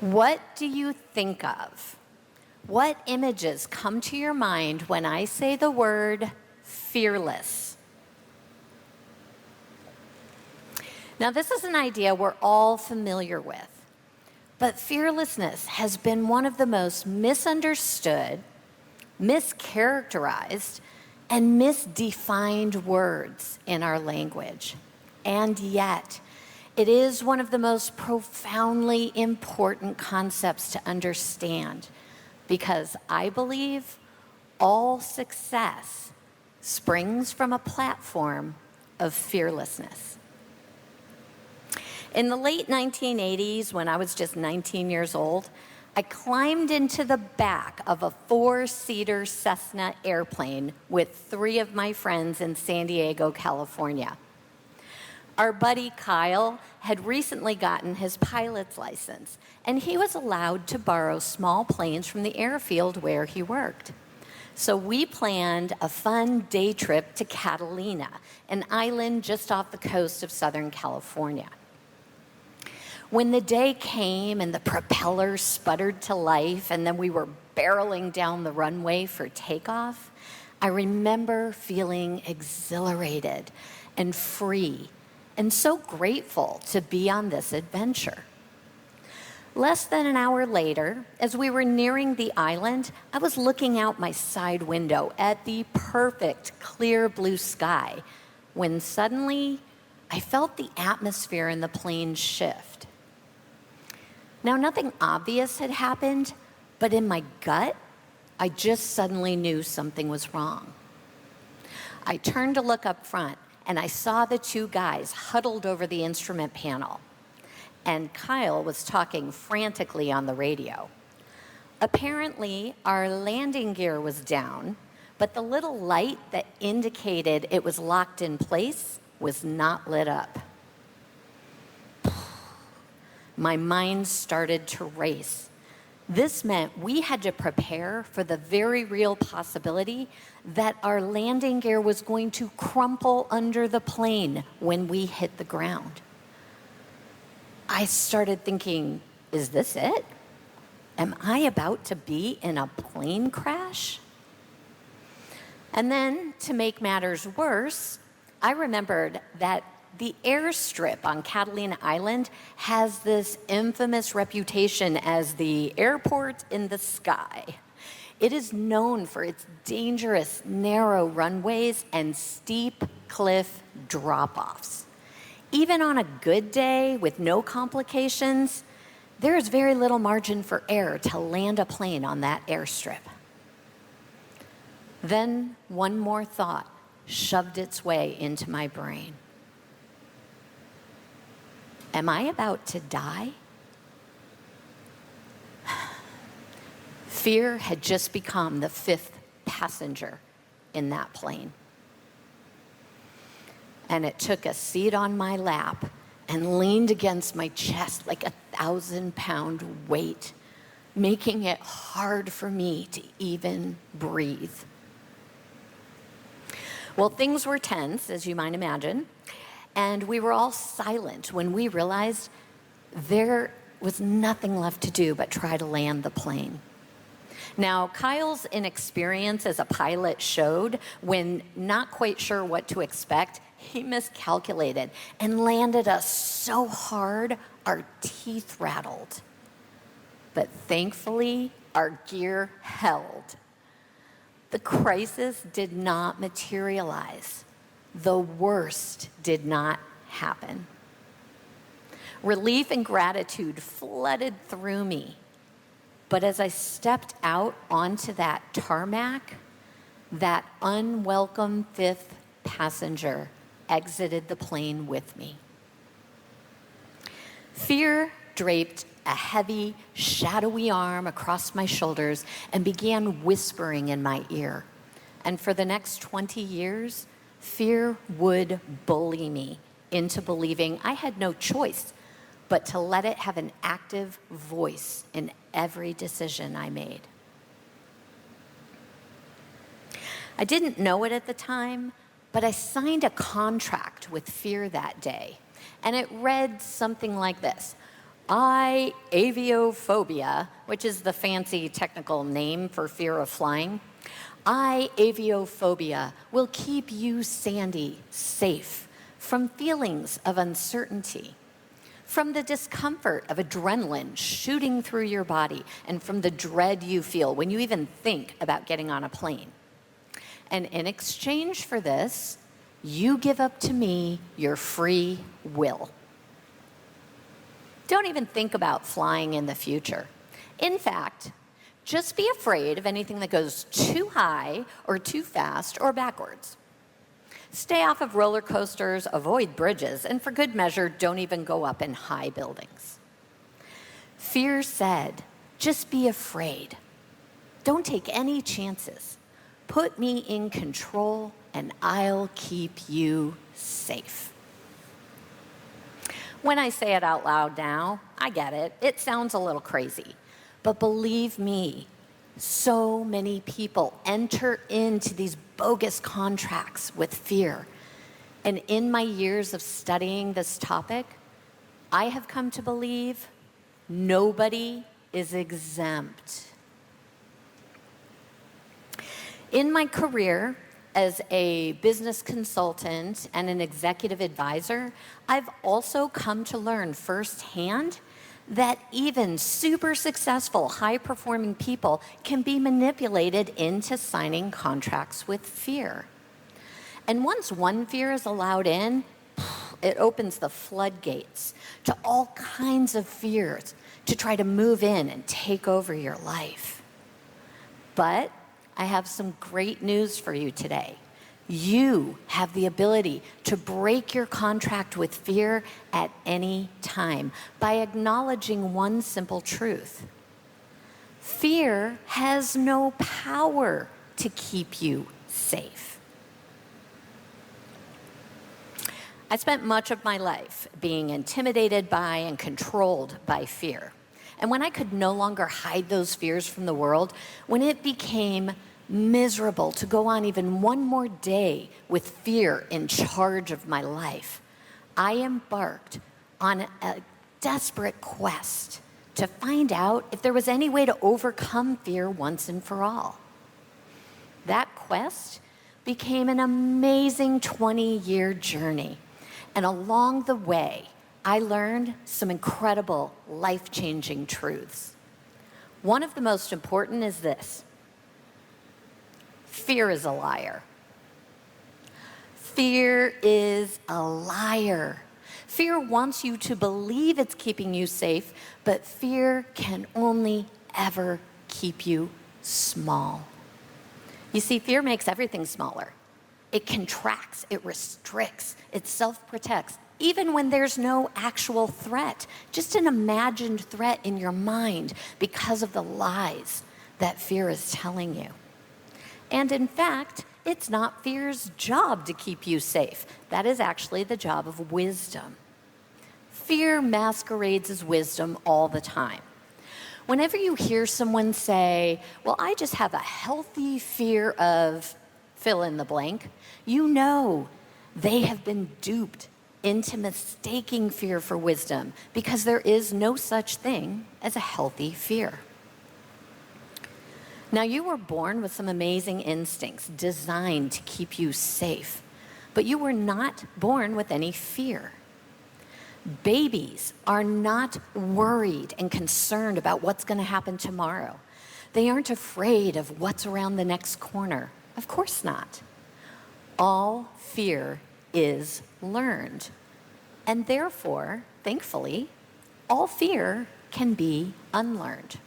What do you think of? What images come to your mind when I say the word fearless? Now, this is an idea we're all familiar with, but fearlessness has been one of the most misunderstood, mischaracterized, and misdefined words in our language. And yet, it is one of the most profoundly important concepts to understand, because I believe all success springs from a platform of fearlessness. In the late 1980s, when I was just 19 years old, I climbed into the back of a 4-seater Cessna airplane with 3 of my friends in San Diego, California. Our buddy Kyle had recently gotten his pilot's license, and he was allowed to borrow small planes from the airfield where he worked. So we planned a fun day trip to Catalina, an island just off the coast of Southern California. When the day came and the propellers sputtered to life and then we were barreling down the runway for takeoff, I remember feeling exhilarated and free and so grateful to be on this adventure. Less than an hour later, as we were nearing the island, I was looking out my side window at the perfect clear blue sky when suddenly I felt the atmosphere in the plane shift. Now, nothing obvious had happened, but in my gut, I just suddenly knew something was wrong. I turned to look up front, and I saw the 2 guys huddled over the instrument panel, and Kyle was talking frantically on the radio. Apparently, our landing gear was down, but the little light that indicated it was locked in place was not lit up. My mind started to race. This meant we had to prepare for the very real possibility that our landing gear was going to crumple under the plane when we hit the ground. I started thinking, is this it? Am I about to be in a plane crash? And then, to make matters worse, I remembered that the airstrip on Catalina Island has this infamous reputation as the airport in the sky. It is known for its dangerous, narrow runways and steep cliff drop-offs. Even on a good day with no complications, there is very little margin for error to land a plane on that airstrip. Then one more thought shoved its way into my brain. Am I about to die? Fear had just become the 5th passenger in that plane. And it took a seat on my lap and leaned against my chest like a 1,000-pound weight, making it hard for me to even breathe. Well, things were tense, as you might imagine, and we were all silent when we realized there was nothing left to do but try to land the plane. Now, Kyle's inexperience as a pilot showed when not quite sure what to expect, he miscalculated and landed us so hard our teeth rattled. But thankfully, our gear held. The crisis did not materialize. The worst did not happen. Relief and gratitude flooded through me. But as I stepped out onto that tarmac, that unwelcome 5th passenger exited the plane with me. Fear draped a heavy, shadowy arm across my shoulders and began whispering in my ear. And for the next 20 years, fear would bully me into believing I had no choice but to let it have an active voice in every decision I made. I didn't know it at the time, but I signed a contract with fear that day, and it read something like this: aviophobia, which is the fancy technical name for fear of flying, aviophobia will keep you, Sandy, safe from feelings of uncertainty, from the discomfort of adrenaline shooting through your body, and from the dread you feel when you even think about getting on a plane. And in exchange for this, you give up to me your free will. Don't even think about flying in the future. In fact, just be afraid of anything that goes too high or too fast or backwards. Stay off of roller coasters, avoid bridges, and for good measure, don't even go up in high buildings. Fear said, just be afraid. Don't take any chances. Put me in control and I'll keep you safe. When I say it out loud now, I get it. It sounds a little crazy. But believe me, so many people enter into these bogus contracts with fear. And in my years of studying this topic, I have come to believe nobody is exempt. In my career as a business consultant and an executive advisor, I've also come to learn firsthand that even super successful, high-performing people can be manipulated into signing contracts with fear. And once one fear is allowed in, it opens the floodgates to all kinds of fears to try to move in and take over your life. But I have some great news for you today. You have the ability to break your contract with fear at any time by acknowledging one simple truth. Fear has no power to keep you safe. I spent much of my life being intimidated by and controlled by fear. And when I could no longer hide those fears from the world, when it became miserable to go on even one more day with fear in charge of my life, I embarked on a desperate quest to find out if there was any way to overcome fear once and for all. That quest became an amazing 20-year journey. And along the way, I learned some incredible, life-changing truths. One of the most important is this: fear is a liar. Fear is a liar. Fear wants you to believe it's keeping you safe, but fear can only ever keep you small. You see, fear makes everything smaller. It contracts, it restricts, it self-protects, even when there's no actual threat, just an imagined threat in your mind because of the lies that fear is telling you. And in fact, it's not fear's job to keep you safe. That is actually the job of wisdom. Fear masquerades as wisdom all the time. Whenever you hear someone say, well, I just have a healthy fear of fill in the blank, you know they have been duped into mistaking fear for wisdom because there is no such thing as a healthy fear. Now, you were born with some amazing instincts designed to keep you safe, but you were not born with any fear. Babies are not worried and concerned about what's going to happen tomorrow. They aren't afraid of what's around the next corner. Of course not. All fear is learned. And therefore, thankfully, all fear can be unlearned.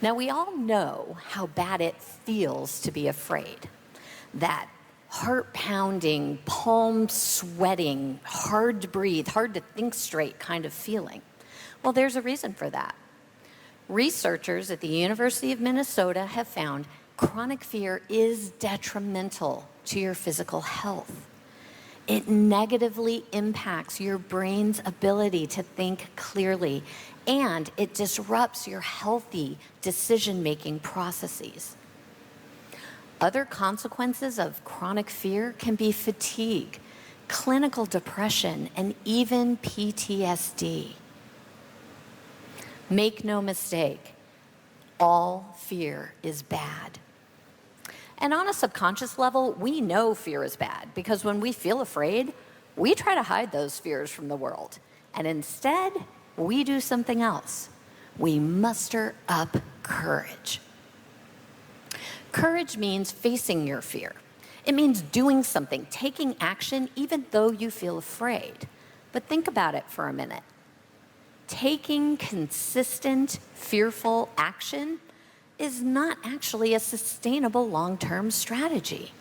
Now, we all know how bad it feels to be afraid. That heart-pounding, palm-sweating, hard to breathe, hard to think straight kind of feeling. Well, there's a reason for that. Researchers at the University of Minnesota have found chronic fear is detrimental to your physical health. It negatively impacts your brain's ability to think clearly, and it disrupts your healthy decision-making processes. Other consequences of chronic fear can be fatigue, clinical depression, and even PTSD. Make no mistake, all fear is bad. And on a subconscious level, we know fear is bad because when we feel afraid, we try to hide those fears from the world. And instead, we do something else. We muster up courage. Courage means facing your fear. It means doing something, taking action, even though you feel afraid. But think about it for a minute. Taking consistent, fearful action is not actually a sustainable long-term strategy.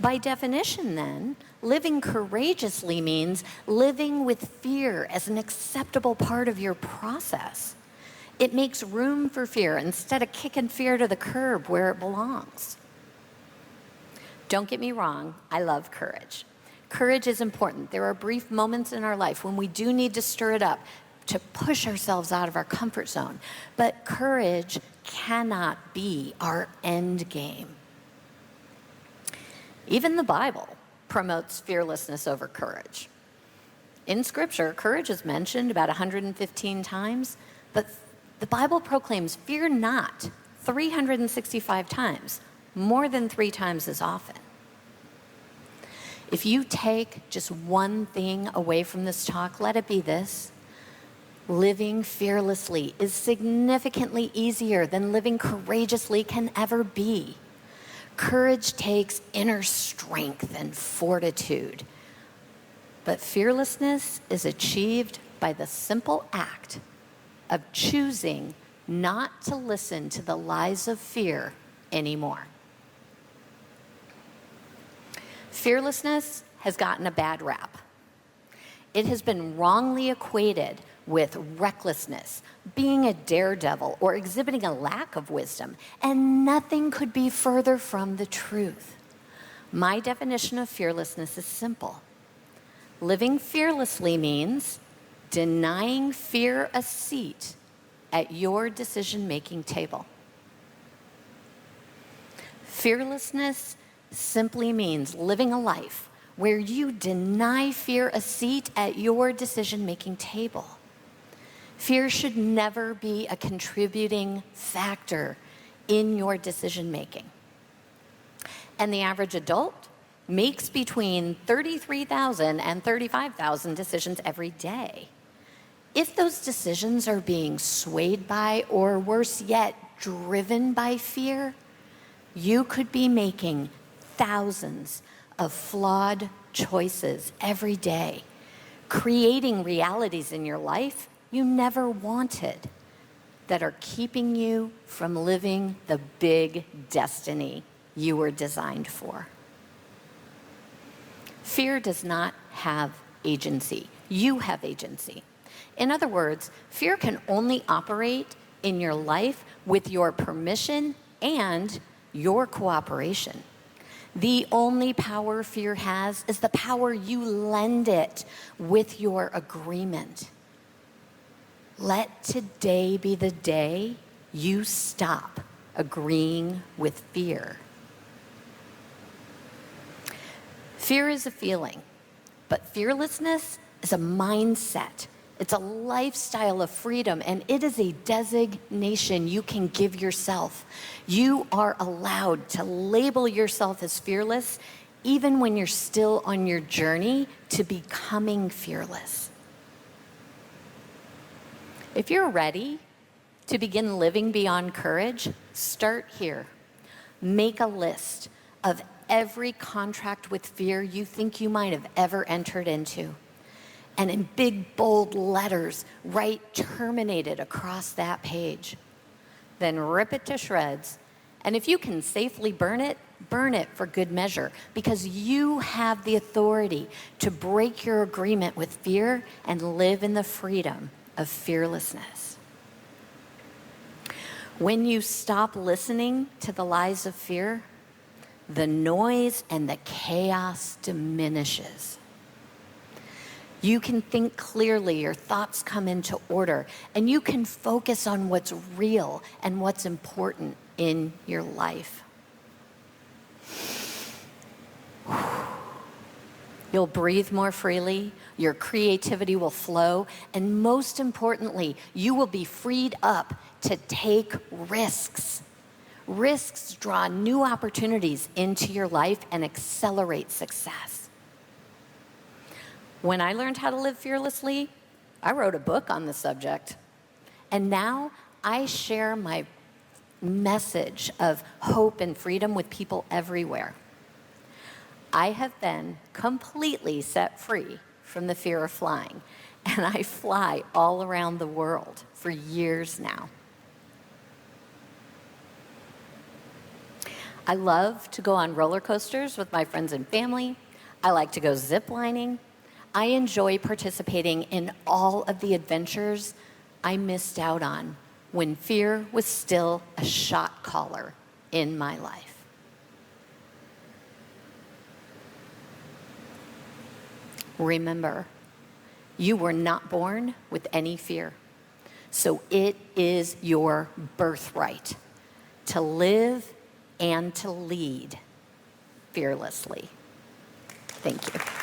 By definition, then, living courageously means living with fear as an acceptable part of your process. It makes room for fear instead of kicking fear to the curb where it belongs. Don't get me wrong, I love courage. Courage is important. There are brief moments in our life when we do need to stir it up, to push ourselves out of our comfort zone. But courage cannot be our end game. Even the Bible promotes fearlessness over courage. In Scripture, courage is mentioned about 115 times, but the Bible proclaims fear not 365 times, more than 3 times as often. If you take just one thing away from this talk, let it be this. Living fearlessly is significantly easier than living courageously can ever be. Courage takes inner strength and fortitude, but fearlessness is achieved by the simple act of choosing not to listen to the lies of fear anymore. Fearlessness has gotten a bad rap. It has been wrongly equated with recklessness, being a daredevil, or exhibiting a lack of wisdom, and nothing could be further from the truth. My definition of fearlessness is simple. Living fearlessly means denying fear a seat at your decision-making table. Fearlessness simply means living a life where you deny fear a seat at your decision-making table. Fear should never be a contributing factor in your decision-making. And the average adult makes between 33,000 and 35,000 decisions every day. If those decisions are being swayed by, or worse yet, driven by fear, you could be making thousands of flawed choices every day, creating realities in your life you never wanted that are keeping you from living the big destiny you were designed for. Fear does not have agency. You have agency. In other words, fear can only operate in your life with your permission and your cooperation. The only power fear has is the power you lend it with your agreement. Let today be the day you stop agreeing with fear. Fear is a feeling, but fearlessness is a mindset. It's a lifestyle of freedom, and it is a designation you can give yourself. You are allowed to label yourself as fearless even when you're still on your journey to becoming fearless. If you're ready to begin living beyond courage, start here. Make a list of every contract with fear you think you might have ever entered into. And in big, bold letters, write "terminated" across that page. Then rip it to shreds. And if you can safely burn it for good measure, because you have the authority to break your agreement with fear and live in the freedom of fearlessness. When you stop listening to the lies of fear, the noise and the chaos diminishes. You can think clearly, your thoughts come into order, and you can focus on what's real and what's important in your life. You'll breathe more freely, your creativity will flow, and most importantly, you will be freed up to take risks. Risks draw new opportunities into your life and accelerate success. When I learned how to live fearlessly, I wrote a book on the subject. And now I share my message of hope and freedom with people everywhere. I have been completely set free from the fear of flying, and I fly all around the world for years now. I love to go on roller coasters with my friends and family. I like to go zip lining. I enjoy participating in all of the adventures I missed out on when fear was still a shot caller in my life. Remember, you were not born with any fear, so it is your birthright to live and to lead fearlessly. Thank you.